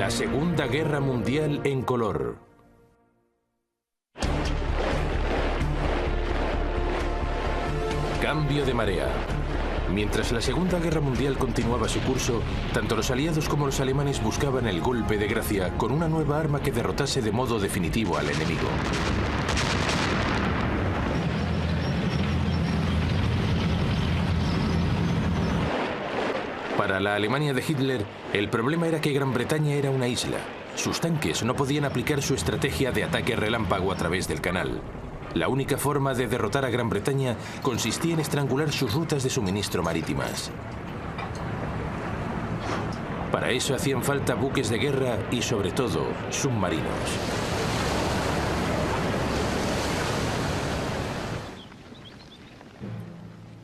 La Segunda Guerra Mundial en color. Cambio de marea. Mientras la Segunda Guerra Mundial continuaba su curso, tanto los aliados como los alemanes buscaban el golpe de gracia con una nueva arma que derrotase de modo definitivo al enemigo. Para la Alemania de Hitler, el problema era que Gran Bretaña era una isla. Sus tanques no podían aplicar su estrategia de ataque relámpago a través del canal. La única forma de derrotar a Gran Bretaña consistía en estrangular sus rutas de suministro marítimas. Para eso hacían falta buques de guerra y, sobre todo, submarinos.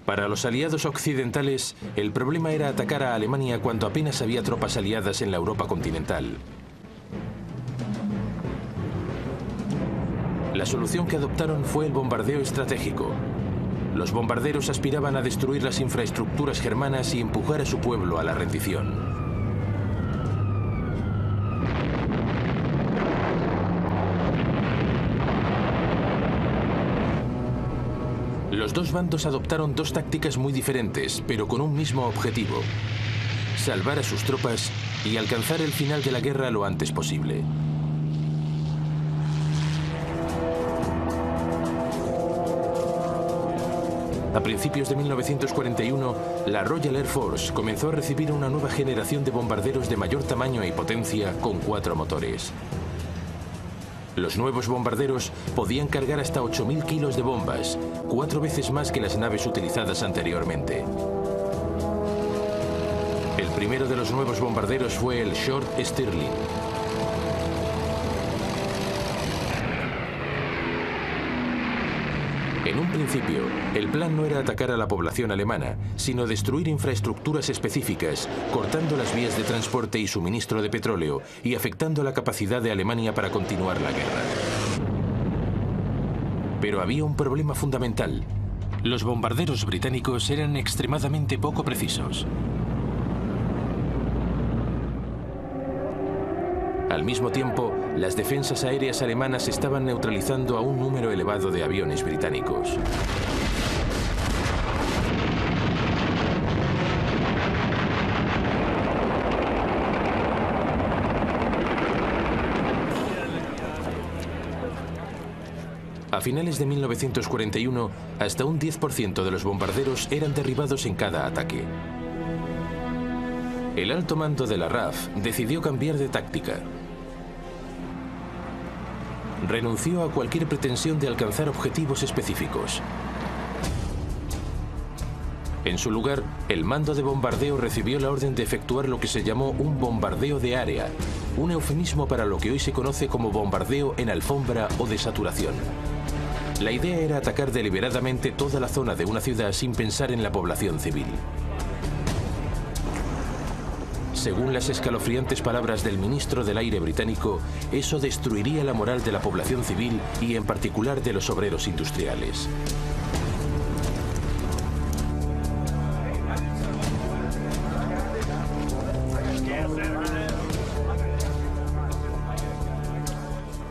Para los aliados occidentales, el problema era atacar a Alemania cuando apenas había tropas aliadas en la Europa continental. La solución que adoptaron fue el bombardeo estratégico. Los bombarderos aspiraban a destruir las infraestructuras germanas y empujar a su pueblo a la rendición. Los dos bandos adoptaron dos tácticas muy diferentes, pero con un mismo objetivo: salvar a sus tropas y alcanzar el final de la guerra lo antes posible. A principios de 1941, la Royal Air Force comenzó a recibir una nueva generación de bombarderos de mayor tamaño y potencia con 4 motores. Los nuevos bombarderos podían cargar hasta 8.000 kilos de bombas, 4 veces más que las naves utilizadas anteriormente. El primero de los nuevos bombarderos fue el Short Stirling. En un principio, el plan no era atacar a la población alemana, sino destruir infraestructuras específicas, cortando las vías de transporte y suministro de petróleo y afectando la capacidad de Alemania para continuar la guerra. Pero había un problema fundamental. Los bombarderos británicos eran extremadamente poco precisos. Al mismo tiempo, las defensas aéreas alemanas estaban neutralizando a un número elevado de aviones británicos. A finales de 1941, hasta un 10% de los bombarderos eran derribados en cada ataque. El alto mando de la RAF decidió cambiar de táctica. Renunció a cualquier pretensión de alcanzar objetivos específicos. En su lugar, el mando de bombardeo recibió la orden de efectuar lo que se llamó un bombardeo de área, un eufemismo para lo que hoy se conoce como bombardeo en alfombra o de saturación. La idea era atacar deliberadamente toda la zona de una ciudad sin pensar en la población civil. Según las escalofriantes palabras del ministro del Aire británico, eso destruiría la moral de la población civil y en particular de los obreros industriales.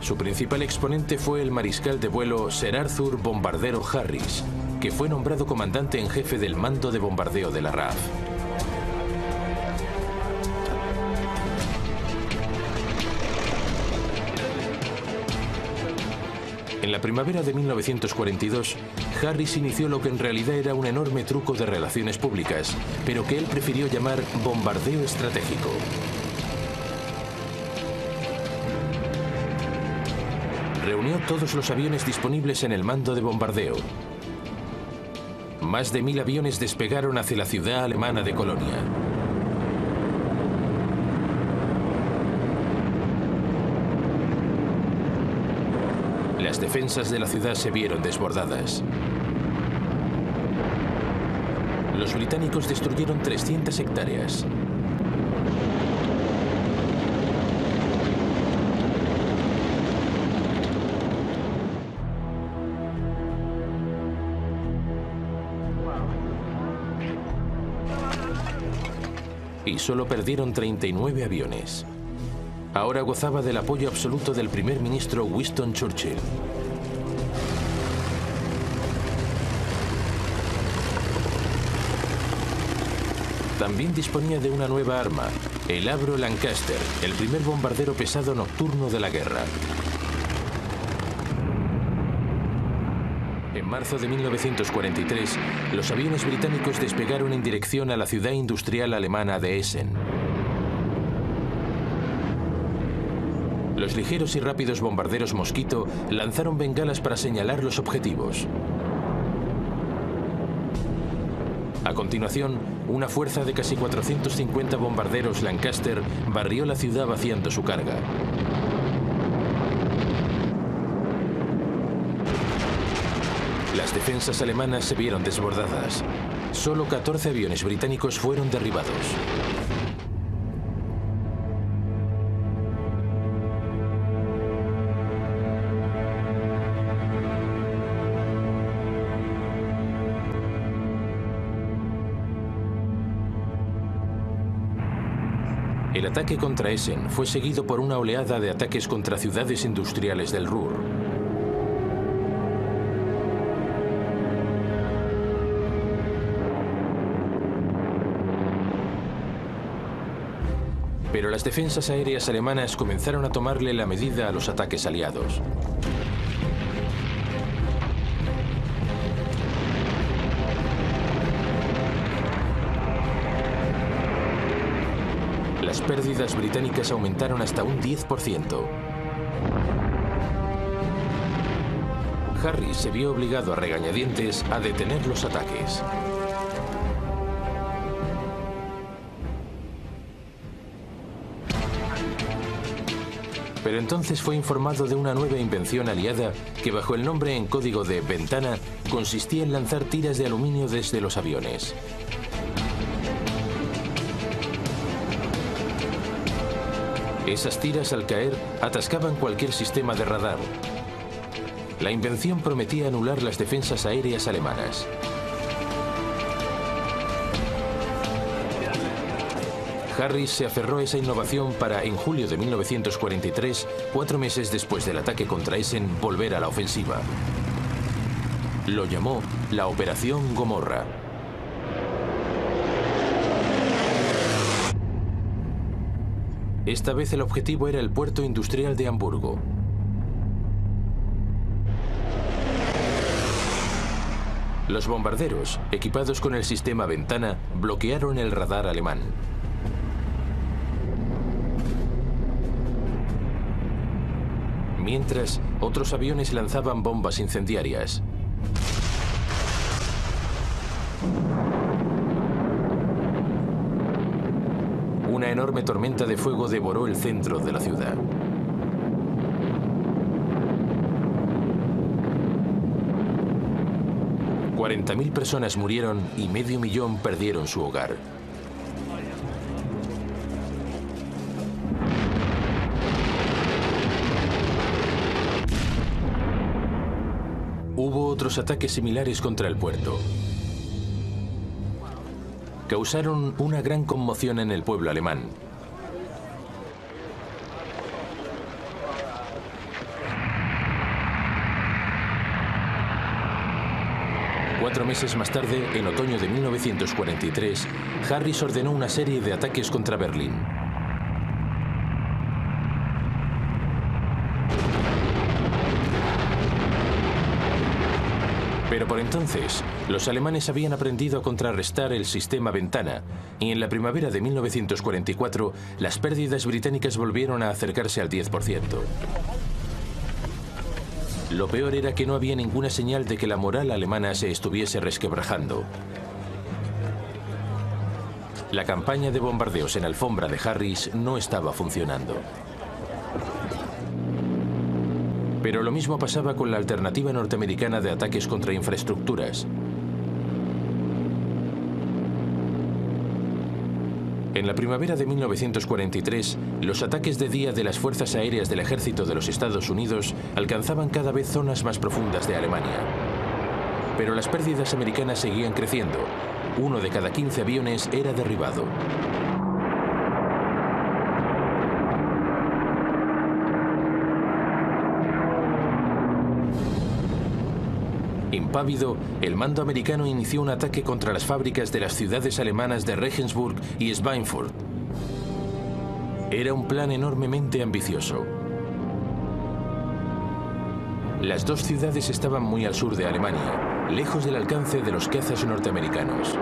Su principal exponente fue el mariscal de vuelo Sir Arthur Bombardero Harris, que fue nombrado comandante en jefe del mando de bombardeo de la RAF. En la primavera de 1942, Harris inició lo que en realidad era un enorme truco de relaciones públicas, pero que él prefirió llamar bombardeo estratégico. Reunió todos los aviones disponibles en el mando de bombardeo. Más de 1000 aviones despegaron hacia la ciudad alemana de Colonia. Las defensas de la ciudad se vieron desbordadas. Los británicos destruyeron 300 hectáreas. Y solo perdieron 39 aviones. ahora gozaba del apoyo absoluto del primer ministro Winston Churchill. También disponía de una nueva arma, el Avro Lancaster, el primer bombardero pesado nocturno de la guerra. En marzo de 1943, los aviones británicos despegaron en dirección a la ciudad industrial alemana de Essen. Los ligeros y rápidos bombarderos Mosquito lanzaron bengalas para señalar los objetivos. A continuación, una fuerza de casi 450 bombarderos Lancaster barrió la ciudad vaciando su carga. Las defensas alemanas se vieron desbordadas. Solo 14 aviones británicos fueron derribados. El ataque contra Essen fue seguido por una oleada de ataques contra ciudades industriales del Ruhr. Pero las defensas aéreas alemanas comenzaron a tomarle la medida a los ataques aliados. Las pérdidas británicas aumentaron hasta un 10%. Harris se vio obligado a regañadientes a detener los ataques. Pero entonces fue informado de una nueva invención aliada que, bajo el nombre en código de Ventana, consistía en lanzar tiras de aluminio desde los aviones. Esas tiras, al caer, atascaban cualquier sistema de radar. La invención prometía anular las defensas aéreas alemanas. Harris se aferró a esa innovación para, en julio de 1943, 4 meses después del ataque contra Essen, volver a la ofensiva. Lo llamó la Operación Gomorra. Esta vez el objetivo era el puerto industrial de Hamburgo. Los bombarderos, equipados con el sistema Ventana, bloquearon el radar alemán. Mientras, otros aviones lanzaban bombas incendiarias. Una enorme tormenta de fuego devoró el centro de la ciudad. $40.000 personas murieron y 500.000 perdieron su hogar. Hubo otros ataques similares contra el puerto. Causaron una gran conmoción en el pueblo alemán. Cuatro meses más tarde, en otoño de 1943, Harris ordenó una serie de ataques contra Berlín. Pero por entonces, los alemanes habían aprendido a contrarrestar el sistema Ventana, y en la primavera de 1944, las pérdidas británicas volvieron a acercarse al 10%. Lo peor era que no había ninguna señal de que la moral alemana se estuviese resquebrajando. La campaña de bombardeos en alfombra de Harris no estaba funcionando. Pero lo mismo pasaba con la alternativa norteamericana de ataques contra infraestructuras. En la primavera de 1943, los ataques de día de las fuerzas aéreas del ejército de los Estados Unidos alcanzaban cada vez zonas más profundas de Alemania. Pero las pérdidas americanas seguían creciendo. 1 de cada 15 aviones era derribado. Impávido, el mando americano inició un ataque contra las fábricas de las ciudades alemanas de Regensburg y Schweinfurt. Era un plan enormemente ambicioso. Las dos ciudades estaban muy al sur de Alemania, lejos del alcance de los cazas norteamericanos.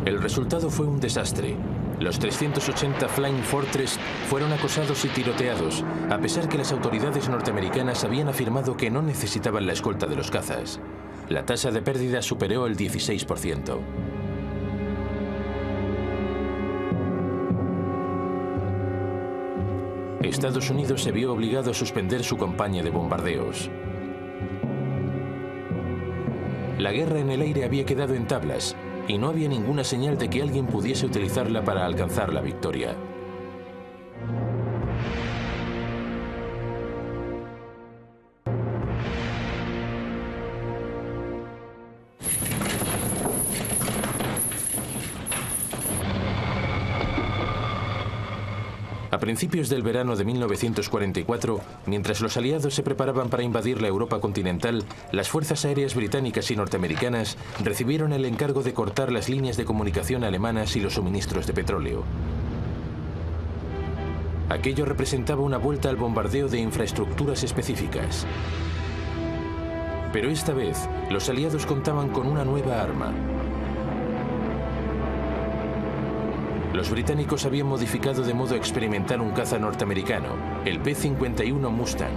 El resultado fue un desastre. Los 380 Flying Fortress fueron acosados y tiroteados, a pesar que las autoridades norteamericanas habían afirmado que no necesitaban la escolta de los cazas. La tasa de pérdida superó el 16%. Estados Unidos se vio obligado a suspender su campaña de bombardeos. La guerra en el aire había quedado en tablas, y no había ninguna señal de que alguien pudiese utilizarla para alcanzar la victoria. A principios del verano de 1944, mientras los aliados se preparaban para invadir la Europa continental, las fuerzas aéreas británicas y norteamericanas recibieron el encargo de cortar las líneas de comunicación alemanas y los suministros de petróleo. Aquello representaba una vuelta al bombardeo de infraestructuras específicas. Pero esta vez, los aliados contaban con una nueva arma. Los británicos habían modificado de modo experimental un caza norteamericano, el P-51 Mustang.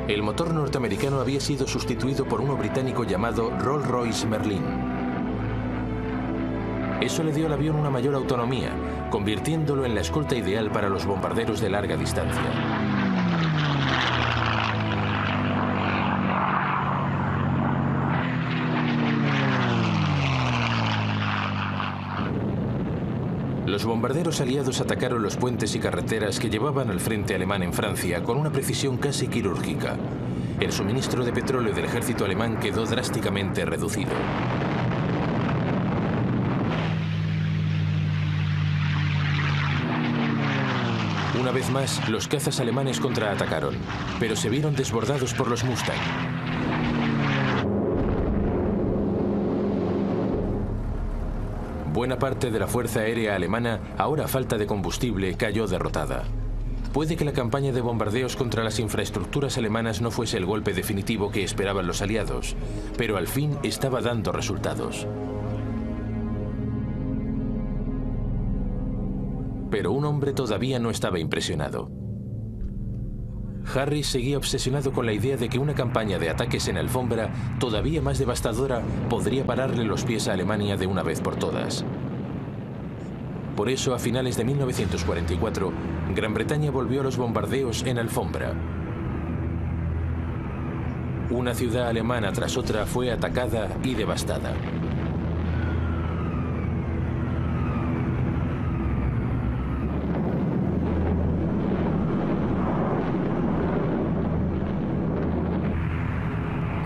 El motor norteamericano había sido sustituido por uno británico llamado Rolls-Royce Merlin. Eso le dio al avión una mayor autonomía, convirtiéndolo en la escolta ideal para los bombarderos de larga distancia. Los bombarderos aliados atacaron los puentes y carreteras que llevaban al frente alemán en Francia con una precisión casi quirúrgica. El suministro de petróleo del ejército alemán quedó drásticamente reducido. Una vez más, los cazas alemanes contraatacaron, pero se vieron desbordados por los Mustang. Buena parte de la fuerza aérea alemana, ahora a falta de combustible, cayó derrotada. Puede que la campaña de bombardeos contra las infraestructuras alemanas no fuese el golpe definitivo que esperaban los aliados, pero al fin estaba dando resultados. Pero un hombre todavía no estaba impresionado. Harris seguía obsesionado con la idea de que una campaña de ataques en alfombra, todavía más devastadora, podría pararle los pies a Alemania de una vez por todas. Por eso, a finales de 1944, Gran Bretaña volvió a los bombardeos en alfombra. Una ciudad alemana tras otra fue atacada y devastada.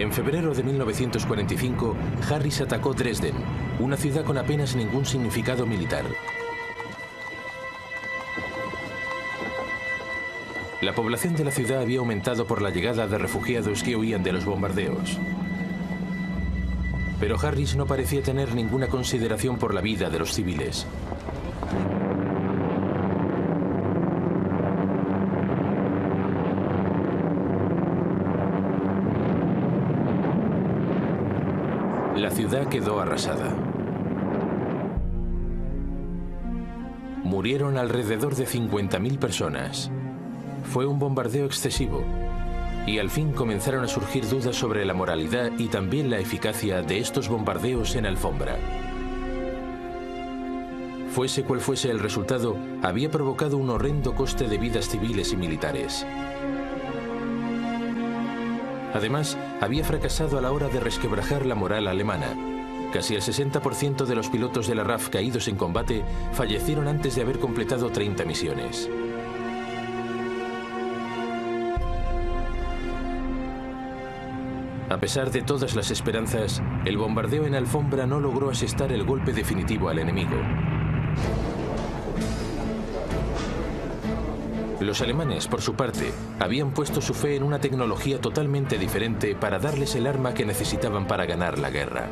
En febrero de 1945, Harris atacó Dresden, una ciudad con apenas ningún significado militar. La población de la ciudad había aumentado por la llegada de refugiados que huían de los bombardeos. Pero Harris no parecía tener ninguna consideración por la vida de los civiles. La ciudad quedó arrasada. Murieron alrededor de 50.000 personas. Fue un bombardeo excesivo, y al fin comenzaron a surgir dudas sobre la moralidad y también la eficacia de estos bombardeos en alfombra. Fuese cual fuese el resultado, había provocado un horrendo coste de vidas civiles y militares. Además, había fracasado a la hora de resquebrajar la moral alemana. Casi el 60% de los pilotos de la RAF caídos en combate fallecieron antes de haber completado 30 misiones. A pesar de todas las esperanzas, el bombardeo en alfombra no logró asestar el golpe definitivo al enemigo. Los alemanes, por su parte, habían puesto su fe en una tecnología totalmente diferente para darles el arma que necesitaban para ganar la guerra.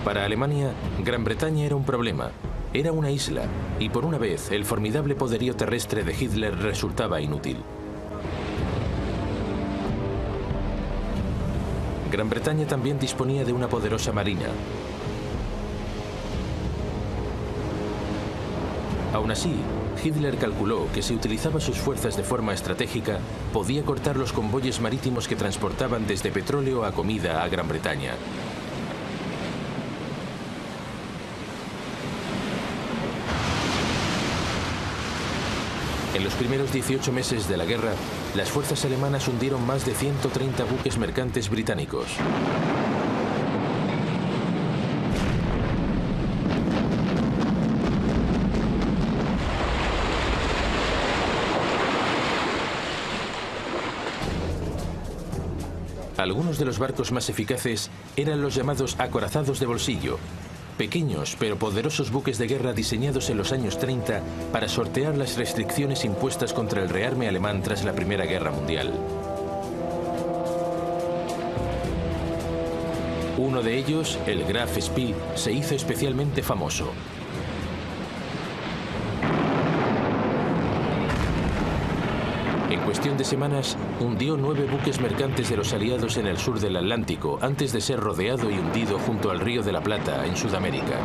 Para Alemania, Gran Bretaña era un problema. Era una isla, y por una vez el formidable poderío terrestre de Hitler resultaba inútil. Gran Bretaña también disponía de una poderosa marina. Aún así, Hitler calculó que si utilizaba sus fuerzas de forma estratégica, podía cortar los convoyes marítimos que transportaban desde petróleo a comida a Gran Bretaña. En los primeros 18 meses de la guerra, las fuerzas alemanas hundieron más de 130 buques mercantes británicos. Algunos de los barcos más eficaces eran los llamados acorazados de bolsillo, pequeños pero poderosos buques de guerra diseñados en los años 30 para sortear las restricciones impuestas contra el rearme alemán tras la Primera Guerra Mundial. Uno de ellos, el Graf Spee, se hizo especialmente famoso. En cuestión de semanas, hundió 9 buques mercantes de los aliados en el sur del Atlántico antes de ser rodeado y hundido junto al Río de la Plata, en Sudamérica.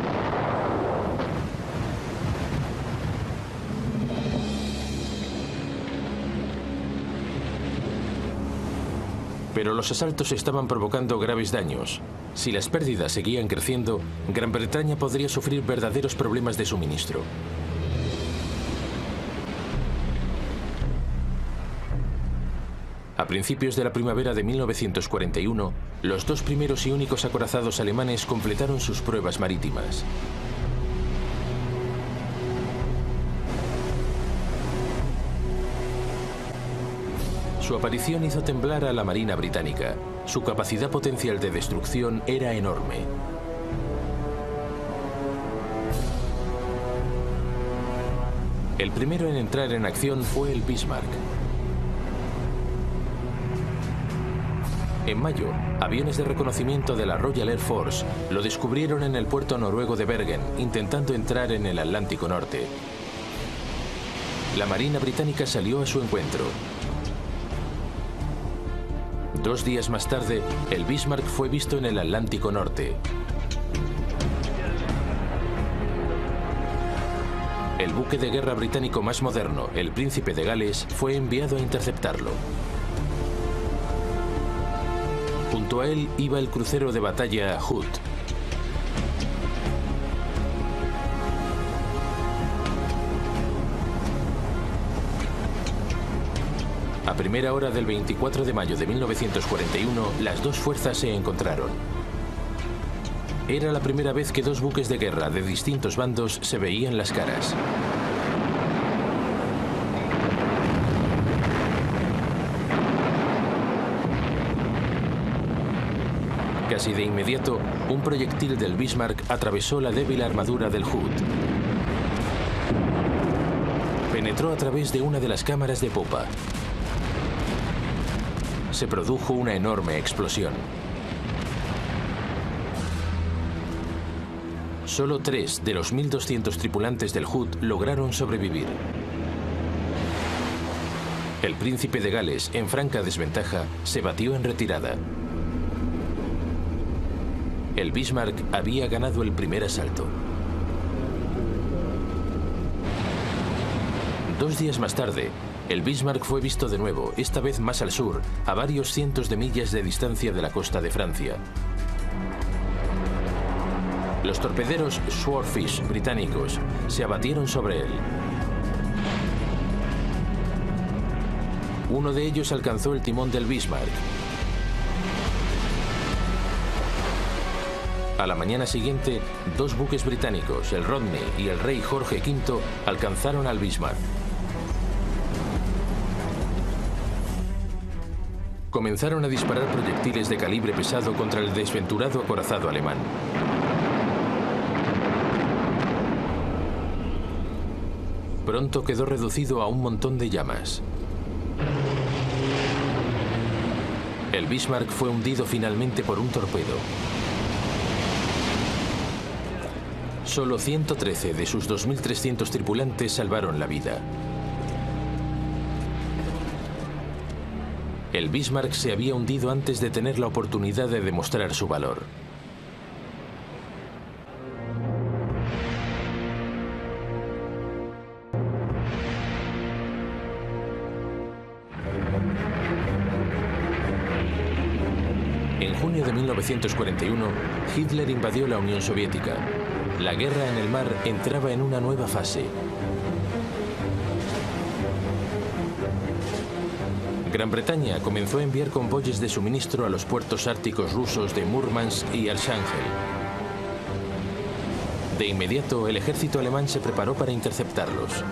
Pero los asaltos estaban provocando graves daños. Si las pérdidas seguían creciendo, Gran Bretaña podría sufrir verdaderos problemas de suministro. A principios de la primavera de 1941, los 2 primeros y únicos acorazados alemanes completaron sus pruebas marítimas. Su aparición hizo temblar a la Marina británica. Su capacidad potencial de destrucción era enorme. El primero en entrar en acción fue el Bismarck. En mayo, aviones de reconocimiento de la Royal Air Force lo descubrieron en el puerto noruego de Bergen, intentando entrar en el Atlántico Norte. La Marina británica salió a su encuentro. 2 días más tarde, el Bismarck fue visto en el Atlántico Norte. El buque de guerra británico más moderno, el Príncipe de Gales, fue enviado a interceptarlo. Junto a él iba el crucero de batalla Hood. A primera hora del 24 de mayo de 1941, las 2 fuerzas se encontraron. Era la primera vez que 2 buques de guerra de distintos bandos se veían las caras. Casi de inmediato, un proyectil del Bismarck atravesó la débil armadura del Hood. Penetró a través de una de las cámaras de popa. Se produjo una enorme explosión. Solo 3 de los 1.200 tripulantes del Hood lograron sobrevivir. El Príncipe de Gales, en franca desventaja, se batió en retirada. El Bismarck había ganado el primer asalto. 2 días más tarde, el Bismarck fue visto de nuevo, esta vez más al sur, a varios cientos de millas de distancia de la costa de Francia. Los torpederos Swordfish británicos se abatieron sobre él. Uno de ellos alcanzó el timón del Bismarck. A la mañana siguiente, 2 buques británicos, el Rodney y el Rey Jorge V, alcanzaron al Bismarck. comenzaron a disparar proyectiles de calibre pesado contra el desventurado acorazado alemán. Pronto quedó reducido a un montón de llamas. El Bismarck fue hundido finalmente por un torpedo. Solo 113 de sus 2.300 tripulantes salvaron la vida. El Bismarck se había hundido antes de tener la oportunidad de demostrar su valor. En junio de 1941, Hitler invadió la Unión Soviética. La guerra en el mar entraba en una nueva fase. Gran Bretaña comenzó a enviar convoyes de suministro a los puertos árticos rusos de Murmansk y Archángel. De inmediato, el ejército alemán se preparó para interceptarlos.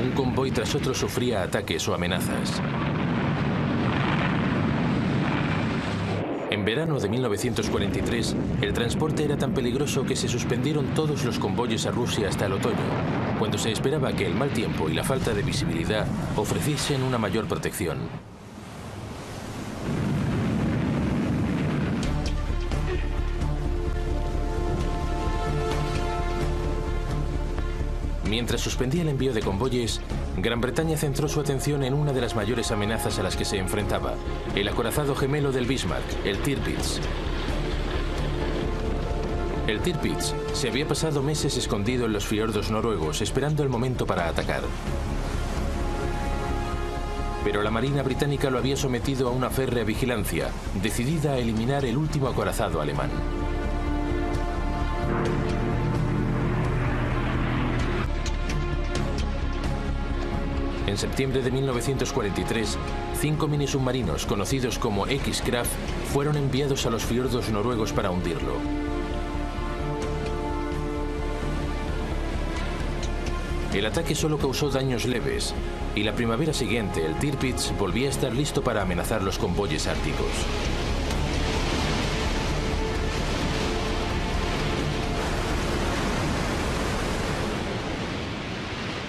Un convoy tras otro sufría ataques o amenazas. En verano de 1943, el transporte era tan peligroso que se suspendieron todos los convoyes a Rusia hasta el otoño, cuando se esperaba que el mal tiempo y la falta de visibilidad ofreciesen una mayor protección. Mientras suspendía el envío de convoyes, Gran Bretaña centró su atención en una de las mayores amenazas a las que se enfrentaba, el acorazado gemelo del Bismarck, el Tirpitz. El Tirpitz se había pasado meses escondido en los fiordos noruegos, esperando el momento para atacar. Pero la Marina británica lo había sometido a una férrea vigilancia, decidida a eliminar el último acorazado alemán. En septiembre de 1943, 5 minisubmarinos conocidos como X-Kraft fueron enviados a los fiordos noruegos para hundirlo. El ataque solo causó daños leves, y la primavera siguiente el Tirpitz volvía a estar listo para amenazar los convoyes árticos.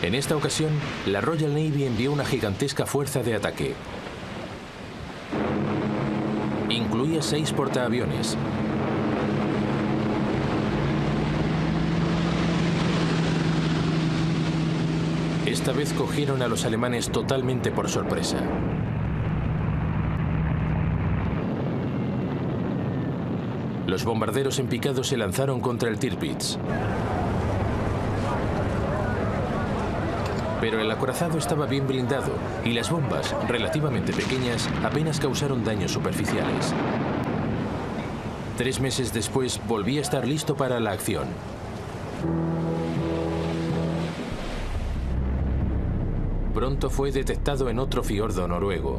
En esta ocasión, la Royal Navy envió una gigantesca fuerza de ataque. Incluía 6 portaaviones. Esta vez cogieron a los alemanes totalmente por sorpresa. Los bombarderos en picado se lanzaron contra el Tirpitz. Pero el acorazado estaba bien blindado y las bombas, relativamente pequeñas, apenas causaron daños superficiales. 3 meses después volvía a estar listo para la acción. Pronto fue detectado en otro fiordo noruego.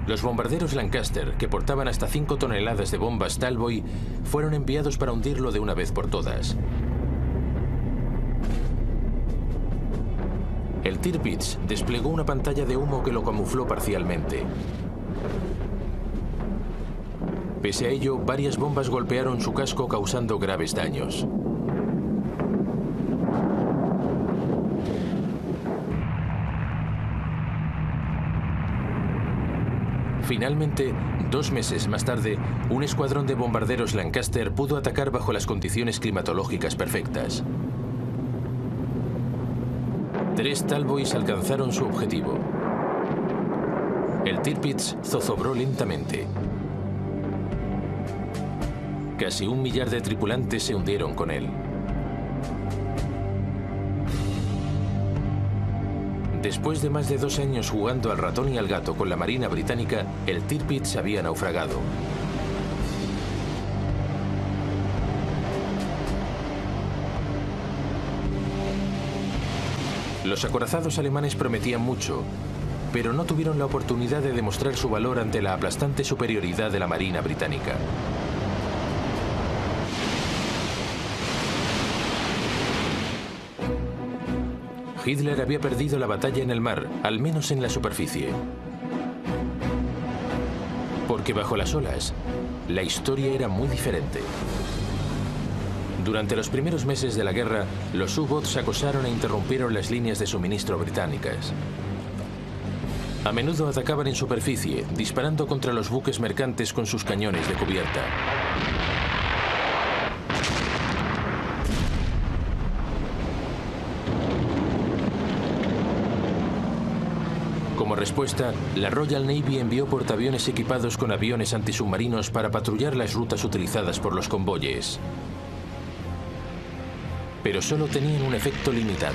Los bombarderos Lancaster, que portaban hasta 5 toneladas de bombas Talboy, fueron enviados para hundirlo de una vez por todas. El Tirpitz desplegó una pantalla de humo que lo camufló parcialmente. Pese a ello, varias bombas golpearon su casco causando graves daños. Finalmente, 2 meses más tarde, un escuadrón de bombarderos Lancaster pudo atacar bajo las condiciones climatológicas perfectas. 3 Talboys alcanzaron su objetivo. El Tirpitz zozobró lentamente. Casi 1 millar de tripulantes se hundieron con él. Después de más de 2 años jugando al ratón y al gato con la Marina británica, el Tirpitz había naufragado. Los acorazados alemanes prometían mucho, pero no tuvieron la oportunidad de demostrar su valor ante la aplastante superioridad de la Marina británica. Hitler había perdido la batalla en el mar, al menos en la superficie. Porque bajo las olas, la historia era muy diferente. Durante los primeros meses de la guerra, los U-boats acosaron e interrumpieron las líneas de suministro británicas. A menudo atacaban en superficie, disparando contra los buques mercantes con sus cañones de cubierta. Como respuesta, la Royal Navy envió portaaviones equipados con aviones antisubmarinos para patrullar las rutas utilizadas por los convoyes. Pero solo tenían un efecto limitado.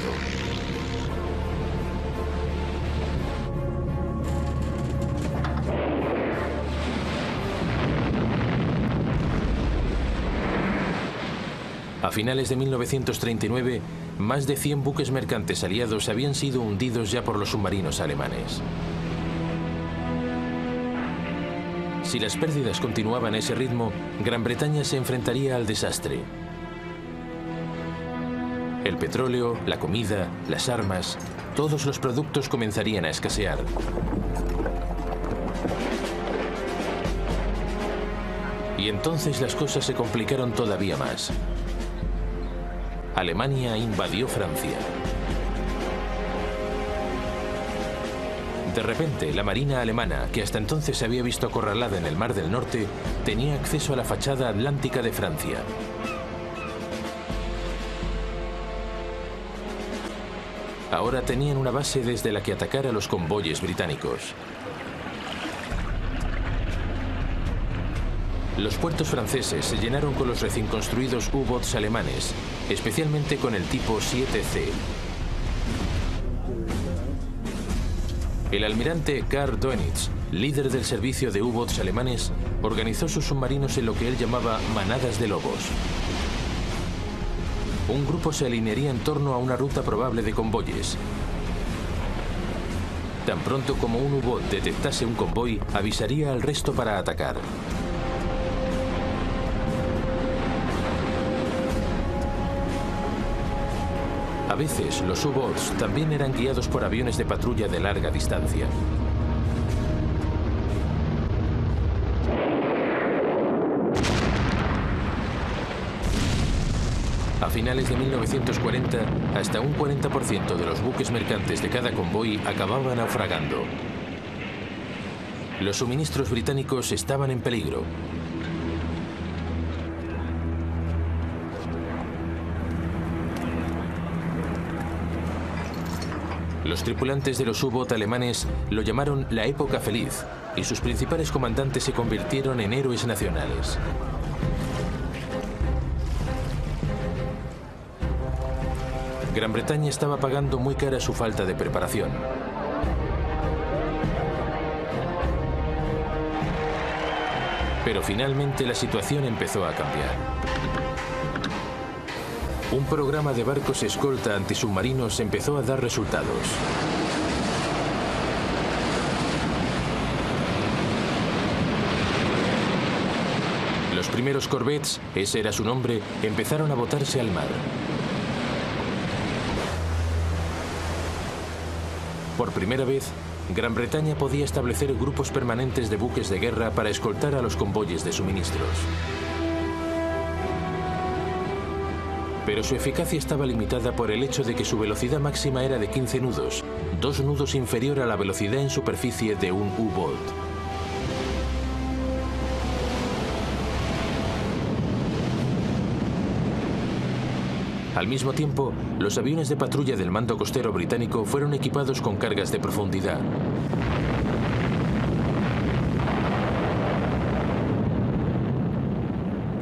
A finales de 1939, más de 100 buques mercantes aliados habían sido hundidos ya por los submarinos alemanes. Si las pérdidas continuaban a ese ritmo, Gran Bretaña se enfrentaría al desastre. El petróleo, la comida, las armas, todos los productos comenzarían a escasear. Y entonces las cosas se complicaron todavía más. Alemania invadió Francia. De repente, la marina alemana, que hasta entonces se había visto acorralada en el Mar del Norte, tenía acceso a la fachada atlántica de Francia. Ahora tenían una base desde la que atacar a los convoyes británicos. Los puertos franceses se llenaron con los recién construidos U-boats alemanes, especialmente con el tipo 7C. El almirante Karl Dönitz, líder del servicio de U-boats alemanes, organizó sus submarinos en lo que él llamaba manadas de lobos. Un grupo se alinearía en torno a una ruta probable de convoyes. Tan pronto como un U-boat detectase un convoy, avisaría al resto para atacar. A veces, los U-boats también eran guiados por aviones de patrulla de larga distancia. A finales de 1940, hasta un 40% de los buques mercantes de cada convoy acababan naufragando. Los suministros británicos estaban en peligro. Los tripulantes de los U-boat alemanes lo llamaron la época feliz, y sus principales comandantes se convirtieron en héroes nacionales. Gran Bretaña estaba pagando muy cara su falta de preparación. Pero finalmente la situación empezó a cambiar. Un programa de barcos escolta antisubmarinos empezó a dar resultados. Los primeros corvettes, ese era su nombre, empezaron a botarse al mar. Por primera vez, Gran Bretaña podía establecer grupos permanentes de buques de guerra para escoltar a los convoyes de suministros. Pero su eficacia estaba limitada por el hecho de que su velocidad máxima era de 15 nudos, 2 nudos inferior a la velocidad en superficie de un U-boat. Al mismo tiempo, los aviones de patrulla del mando costero británico fueron equipados con cargas de profundidad.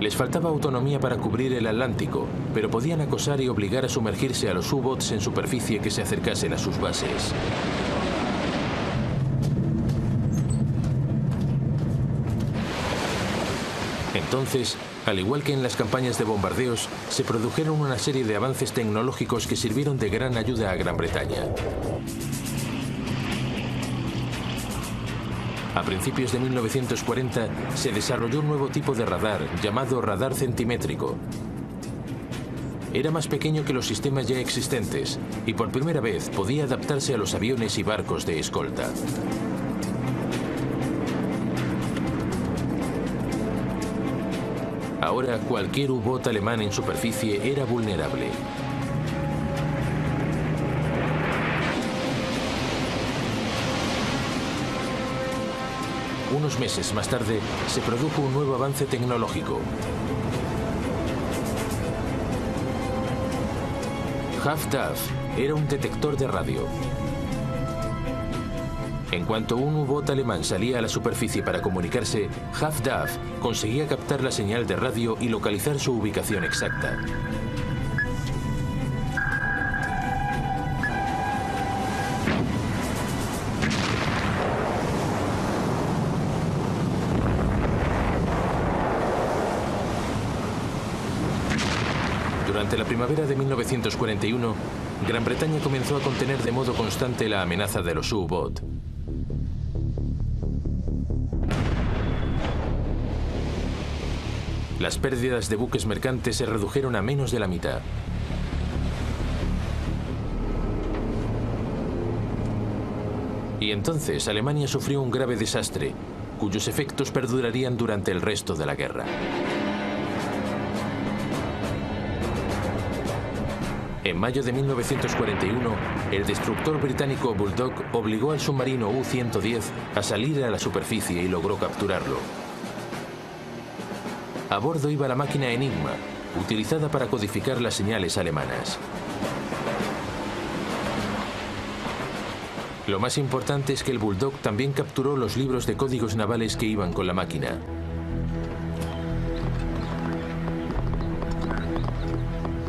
Les faltaba autonomía para cubrir el Atlántico, pero podían acosar y obligar a sumergirse a los U-boats en superficie que se acercasen a sus bases. Entonces, al igual que en las campañas de bombardeos, se produjeron una serie de avances tecnológicos que sirvieron de gran ayuda a Gran Bretaña. A principios de 1940 se desarrolló un nuevo tipo de radar llamado radar centimétrico. era más pequeño que los sistemas ya existentes y por primera vez podía adaptarse a los aviones y barcos de escolta. Ahora cualquier U-Boot alemán en superficie era vulnerable. Unos meses más tarde se produjo un nuevo avance tecnológico. HAFDAF era un detector de radio. En cuanto un U-Boot alemán salía a la superficie para comunicarse, HAFDAF conseguía captar la señal de radio y localizar su ubicación exacta. Durante la primavera de 1941, Gran Bretaña comenzó a contener de modo constante la amenaza de los U-Boot. Las pérdidas de buques mercantes se redujeron a menos de la mitad. Y entonces Alemania sufrió un grave desastre, cuyos efectos perdurarían durante el resto de la guerra. En mayo de 1941, el destructor británico Bulldog obligó al submarino U-110 a salir a la superficie y logró capturarlo. A bordo iba la máquina Enigma, utilizada para codificar las señales alemanas. Lo más importante es que el Bulldog también capturó los libros de códigos navales que iban con la máquina.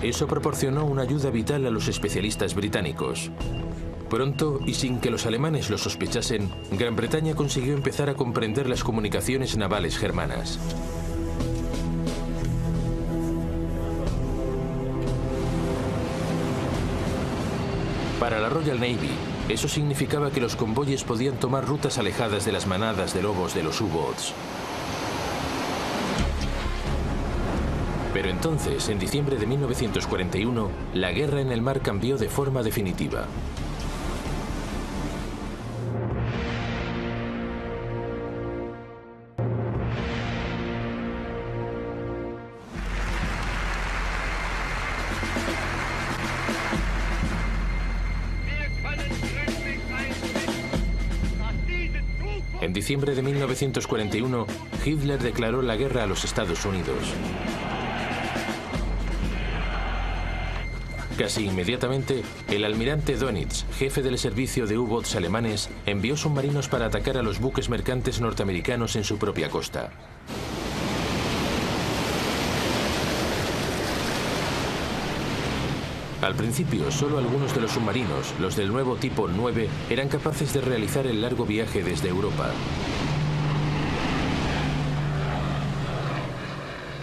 Eso proporcionó una ayuda vital a los especialistas británicos. Pronto, y sin que los alemanes lo sospechasen, Gran Bretaña consiguió empezar a comprender las comunicaciones navales germanas. Para la Royal Navy, eso significaba que los convoyes podían tomar rutas alejadas de las manadas de lobos de los U-Boats. Pero entonces, en diciembre de 1941, la guerra en el mar cambió de forma definitiva. En diciembre de 1941, Hitler declaró la guerra a los Estados Unidos. Casi inmediatamente, el almirante Dönitz, jefe del servicio de U-Boats alemanes, envió submarinos para atacar a los buques mercantes norteamericanos en su propia costa. Al principio, solo algunos de los submarinos, los del nuevo tipo 9, eran capaces de realizar el largo viaje desde Europa.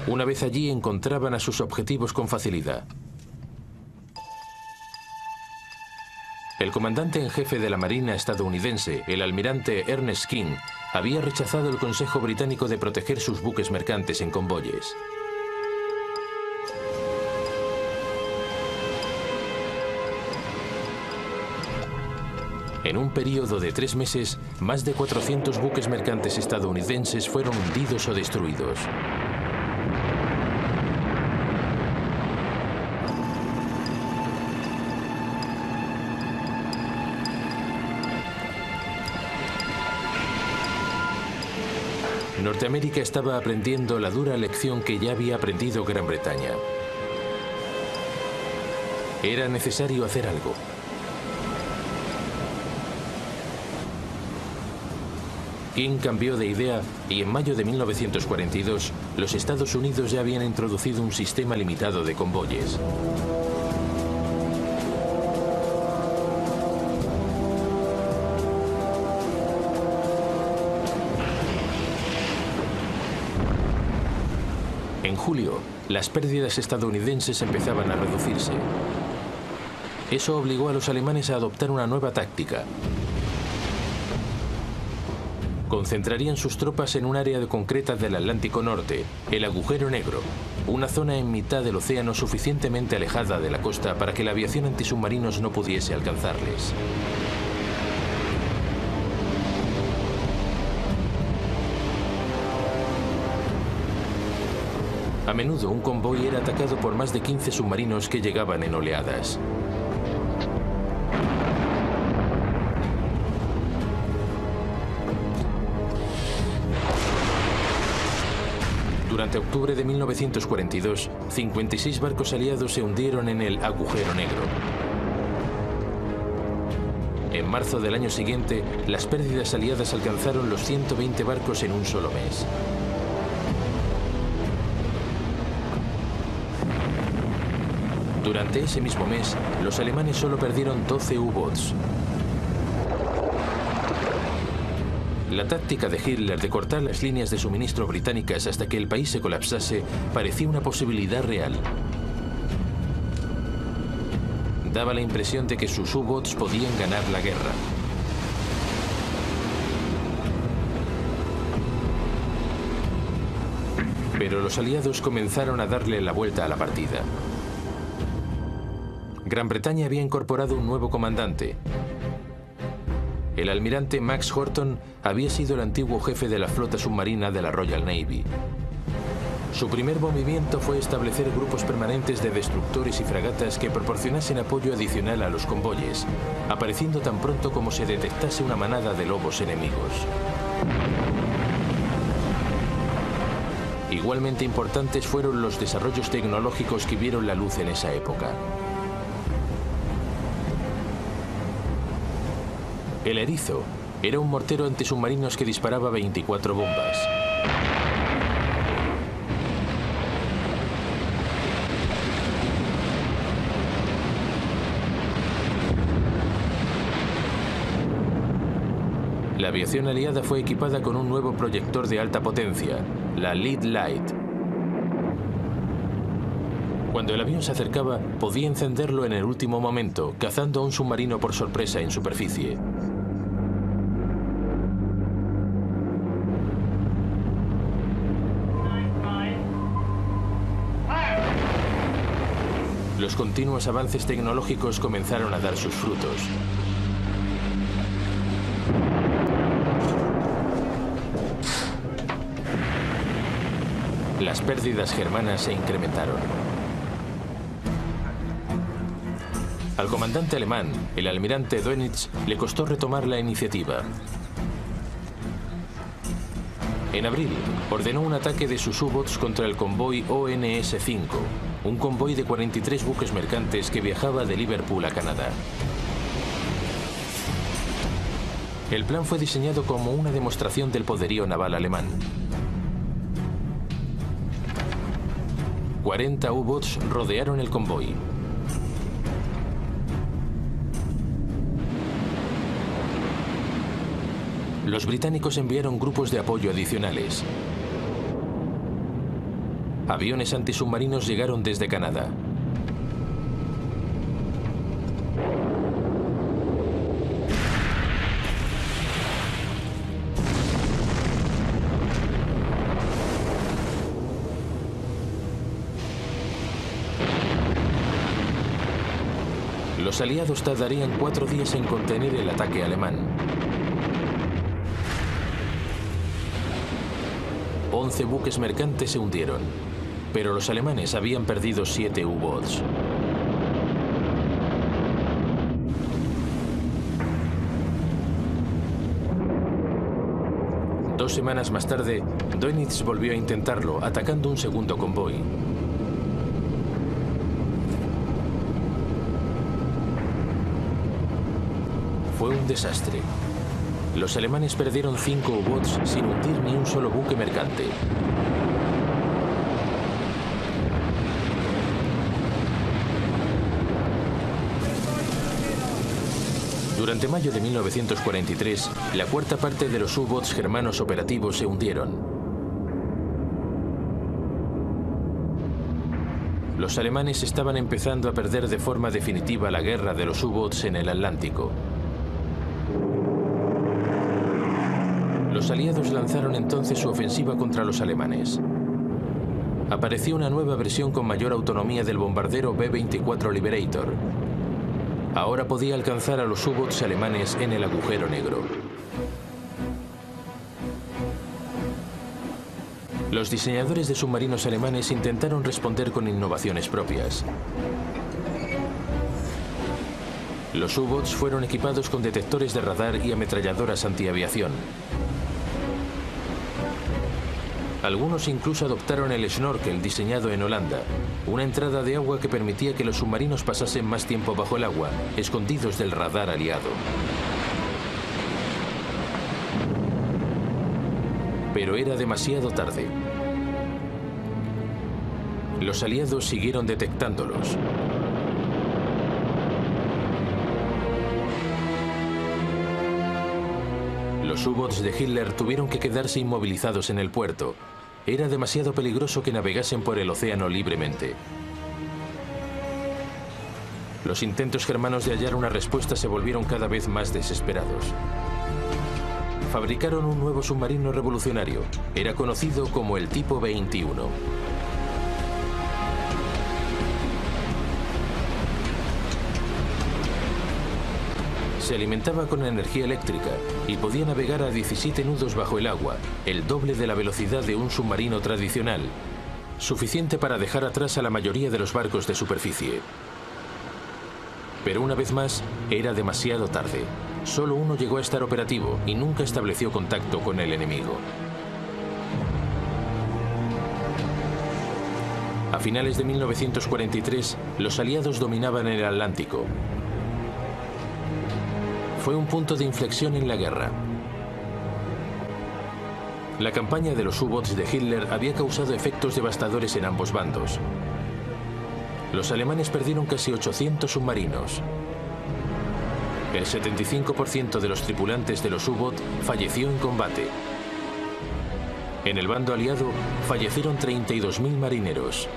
Una vez allí, encontraban a sus objetivos con facilidad. El comandante en jefe de la Marina estadounidense, el almirante Ernest King, había rechazado el Consejo Británico de proteger sus buques mercantes en convoyes. En un periodo de 3 meses, más de 400 buques mercantes estadounidenses fueron hundidos o destruidos. Norteamérica estaba aprendiendo la dura lección que ya había aprendido Gran Bretaña. Era necesario hacer algo. King cambió de idea y en mayo de 1942 los Estados Unidos ya habían introducido un sistema limitado de convoyes. En julio, las pérdidas estadounidenses empezaban a reducirse. Eso obligó a los alemanes a adoptar una nueva táctica. concentrarían sus tropas en un área concreta del Atlántico Norte, el Agujero Negro, una zona en mitad del océano suficientemente alejada de la costa para que la aviación antisubmarinos no pudiese alcanzarles. A menudo un convoy era atacado por más de 15 submarinos que llegaban en oleadas. Durante octubre de 1942, 56 barcos aliados se hundieron en el Agujero Negro. En marzo del año siguiente, las pérdidas aliadas alcanzaron los 120 barcos en un solo mes. Durante ese mismo mes, los alemanes solo perdieron 12 U-boats. La táctica de Hitler de cortar las líneas de suministro británicas hasta que el país se colapsase parecía una posibilidad real. Daba la impresión de que sus U-boats podían ganar la guerra. Pero los aliados comenzaron a darle la vuelta a la partida. Gran Bretaña había incorporado un nuevo comandante. El almirante Max Horton había sido el antiguo jefe de la flota submarina de la Royal Navy. Su primer movimiento fue establecer grupos permanentes de destructores y fragatas que proporcionasen apoyo adicional a los convoyes, apareciendo tan pronto como se detectase una manada de lobos enemigos. Igualmente importantes fueron los desarrollos tecnológicos que vieron la luz en esa época. El Erizo era un mortero antisubmarinos que disparaba 24 bombas. La aviación aliada fue equipada con un nuevo proyector de alta potencia, la Lead Light. Cuando el avión se acercaba, podía encenderlo en el último momento, cazando a un submarino por sorpresa en superficie. Los continuos avances tecnológicos comenzaron a dar sus frutos. Las pérdidas germanas se incrementaron. Al comandante alemán, el almirante Dönitz, le costó retomar la iniciativa. En abril, ordenó un ataque de sus U-boats contra el convoy ONS-5, un convoy de 43 buques mercantes que viajaba de Liverpool a Canadá. El plan fue diseñado como una demostración del poderío naval alemán. 40 U-boats rodearon el convoy. Los británicos enviaron grupos de apoyo adicionales. Aviones antisubmarinos llegaron desde Canadá. Los aliados tardarían 4 días en contener el ataque alemán. 11 buques mercantes se hundieron, pero los alemanes habían perdido 7 U-boats. Dos semanas más tarde, Dönitz volvió a intentarlo, atacando un segundo convoy. Fue un desastre. Los alemanes perdieron 5 U-boats sin hundir ni un solo buque mercante. Durante mayo de 1943, la cuarta parte de los U-boats germanos operativos se hundieron. Los alemanes estaban empezando a perder de forma definitiva la guerra de los U-boats en el Atlántico. Los aliados lanzaron entonces su ofensiva contra los alemanes. Apareció una nueva versión con mayor autonomía del bombardero B-24 Liberator. Ahora podía alcanzar a los U-boats alemanes en el agujero negro. Los diseñadores de submarinos alemanes intentaron responder con innovaciones propias. Los U-boats fueron equipados con detectores de radar y ametralladoras antiaviación. Algunos incluso adoptaron el snorkel diseñado en Holanda, una entrada de agua que permitía que los submarinos pasasen más tiempo bajo el agua, escondidos del radar aliado. Pero era demasiado tarde. Los aliados siguieron detectándolos. Los U-boats de Hitler tuvieron que quedarse inmovilizados en el puerto. Era demasiado peligroso que navegasen por el océano libremente. Los intentos germanos de hallar una respuesta se volvieron cada vez más desesperados. Fabricaron un nuevo submarino revolucionario. Era conocido como el Tipo 21. Se alimentaba con energía eléctrica y podía navegar a 17 nudos bajo el agua, el doble de la velocidad de un submarino tradicional, suficiente para dejar atrás a la mayoría de los barcos de superficie. Pero una vez más, era demasiado tarde. Solo uno llegó a estar operativo y nunca estableció contacto con el enemigo. A finales de 1943, los aliados dominaban el Atlántico. Fue un punto de inflexión en la guerra. La campaña de los U-boats de Hitler había causado efectos devastadores en ambos bandos. Los alemanes perdieron casi 800 submarinos. El 75% de los tripulantes de los U-boat falleció en combate. En el bando aliado fallecieron 32.000 marineros.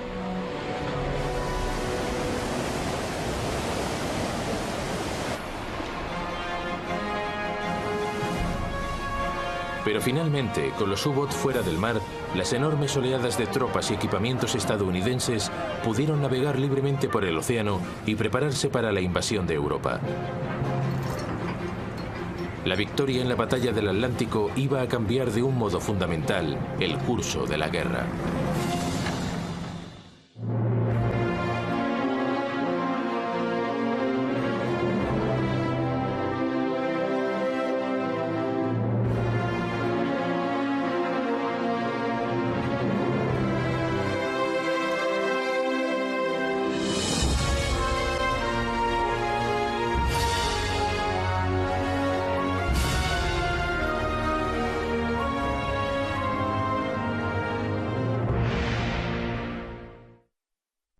Pero finalmente, con los U-boats fuera del mar, las enormes oleadas de tropas y equipamientos estadounidenses pudieron navegar libremente por el océano y prepararse para la invasión de Europa. La victoria en la batalla del Atlántico iba a cambiar de un modo fundamental el curso de la guerra.